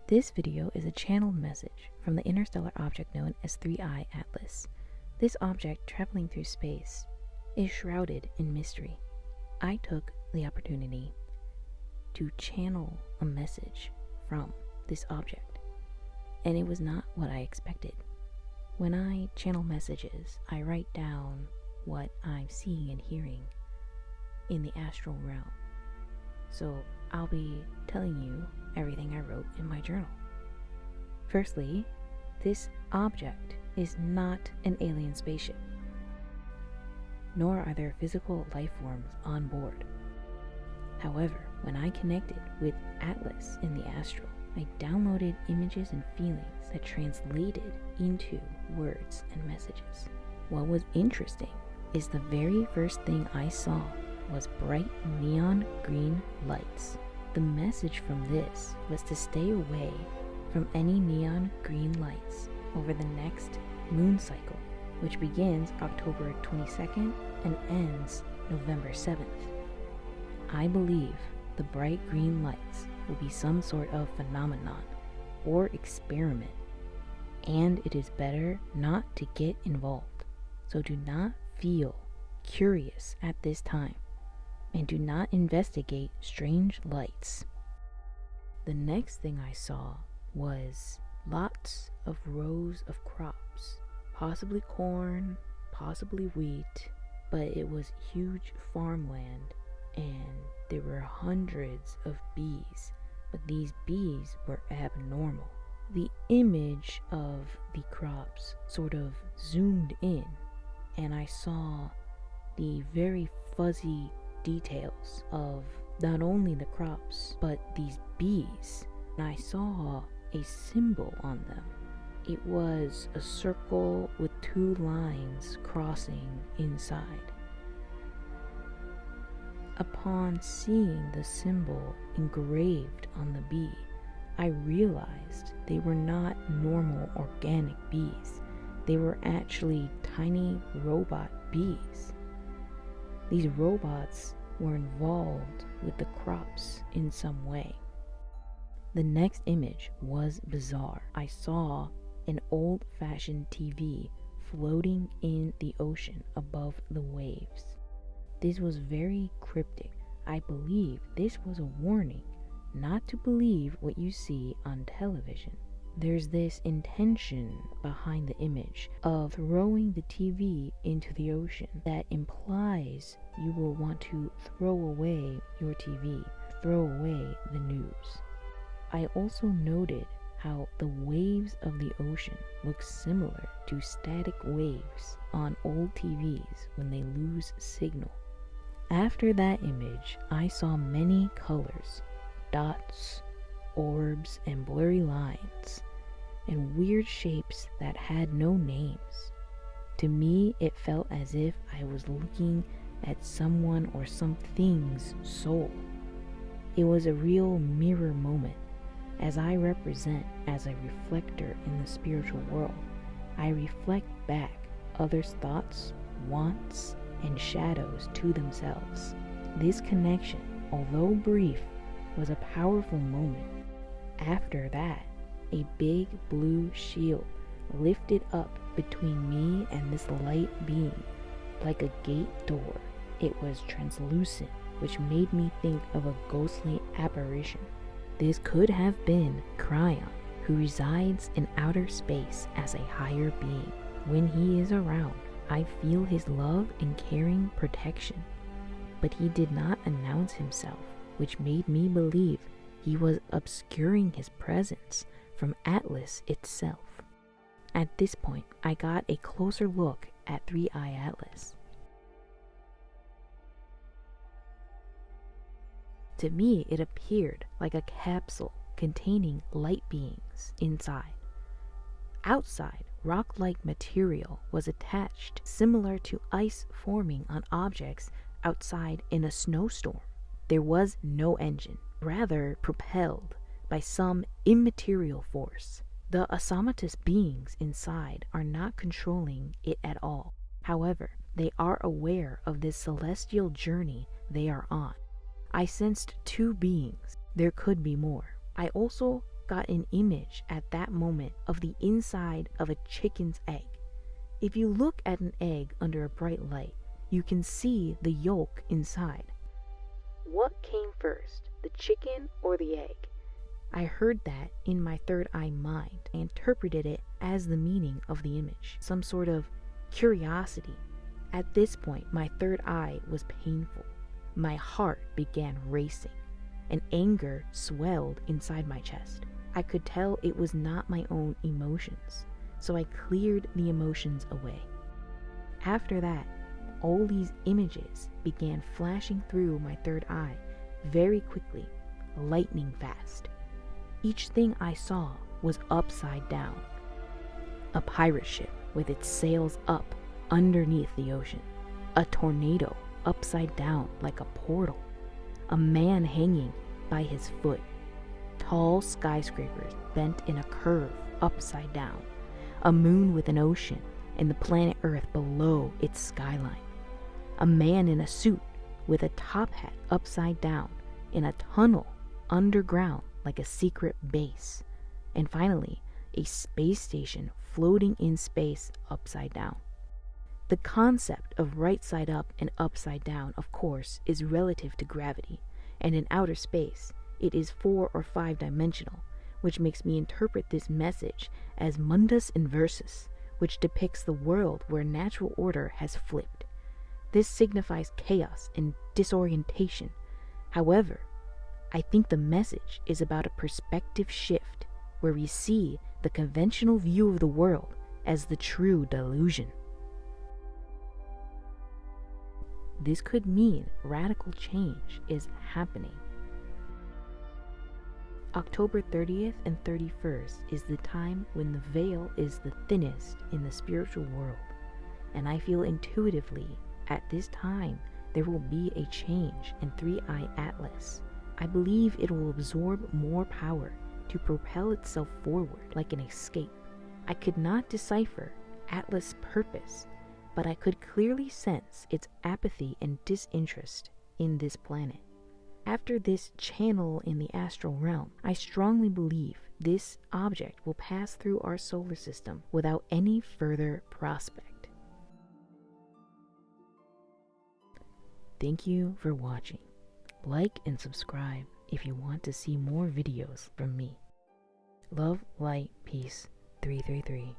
This video is a channeled message from the interstellar object known as 3I Atlas. This object traveling through space is shrouded in mystery. I took the opportunity to channel a message from this object, and it was not what I expected. When I channel messages, I write down what I'm seeing and hearing in the astral realm. So I'll be telling you everything I wrote in my journal. Firstly, this object is not an alien spaceship, nor are there physical life forms on board. However, when I connected with Atlas in the astral, I downloaded images and feelings that translated into words and messages. What was interesting is the very first thing I saw was bright neon green lights. The message from this was to stay away from any neon green lights over the next moon cycle, which begins October 22nd and ends November 7th. I believe the bright green lights will be some sort of phenomenon or experiment, and it is better not to get involved. So do not feel curious at this time, and do not investigate strange lights. The next thing I saw was lots of rows of crops, possibly corn, possibly wheat, but it was huge farmland, and there were hundreds of bees, but these bees were abnormal. The image of the crops sort of zoomed in, and I saw the very fuzzy details of not only the crops but these bees, and I saw a symbol on them. It was a circle with two lines crossing inside. Upon seeing the symbol engraved on the bee, I realized they were not normal organic bees. They were actually tiny robot bees. These robots were involved with the crops in some way. The next image was bizarre. I saw an old-fashioned TV floating in the ocean above the waves. This was very cryptic. I believe this was a warning not to believe what you see on television. There's this intention behind the image of throwing the TV into the ocean that implies you will want to throw away your TV, throw away the news. I also noted how the waves of the ocean look similar to static waves on old TVs when they lose signal. After that image, I saw many colors, dots, orbs, and blurry lines, and weird shapes that had no names. To me, it felt as if I was looking at someone or something's soul. It was a real mirror moment, as I represent as a reflector in the spiritual world. I reflect back others' thoughts, wants, and shadows to themselves. This connection, although brief, was a powerful moment. After that, a big blue shield lifted up between me and this light being, like a gate door. It was translucent, which made me think of a ghostly apparition. This could have been Cryon, who resides in outer space as a higher being. When he is around, I feel his love and caring protection, but he did not announce himself, which made me believe he was obscuring his presence from Atlas itself. At this point, I got a closer look at 3I Atlas. To me, it appeared like a capsule containing light beings inside. Outside, rock-like material was attached, similar to ice forming on objects outside in a snowstorm. There was no engine, rather propelled by some immaterial force. The Asamatist beings inside are not controlling it at all. However, they are aware of this celestial journey they are on. I sensed two beings. There could be more. I also got an image at that moment of the inside of a chicken's egg. If you look at an egg under a bright light, you can see the yolk inside. What came first, the chicken or the egg? I heard that in my third eye mind. I interpreted it as the meaning of the image, some sort of curiosity. At this point, my third eye was painful. My heart began racing, and anger swelled inside my chest. I could tell it was not my own emotions, so I cleared the emotions away. After that, all these images began flashing through my third eye very quickly, lightning fast. Each thing I saw was upside down. A pirate ship with its sails up underneath the ocean. A tornado upside down like a portal. A man hanging by his foot. Tall skyscrapers bent in a curve upside down. A moon with an ocean and the planet Earth below its skyline. A man in a suit with a top hat upside down in a tunnel underground like a secret base. And finally, a space station floating in space upside down. The concept of right side up and upside down, of course, is relative to gravity, and in outer space, it is 4 or 5 dimensional, which makes me interpret this message as mundus inversus, which depicts the world where natural order has flipped. This signifies chaos and disorientation. However, I think the message is about a perspective shift where we see the conventional view of the world as the true delusion. This could mean radical change is happening. October 30th and 31st is the time when the veil is the thinnest in the spiritual world, and I feel intuitively at this time there will be a change in 3-Eye Atlas. I believe it will absorb more power to propel itself forward like an escape. I could not decipher Atlas' purpose, but I could clearly sense its apathy and disinterest in this planet. After this channel in the astral realm, I strongly believe this object will pass through our solar system without any further prospect. Thank you for watching. Like and subscribe if you want to see more videos from me. Love, light, peace, 333.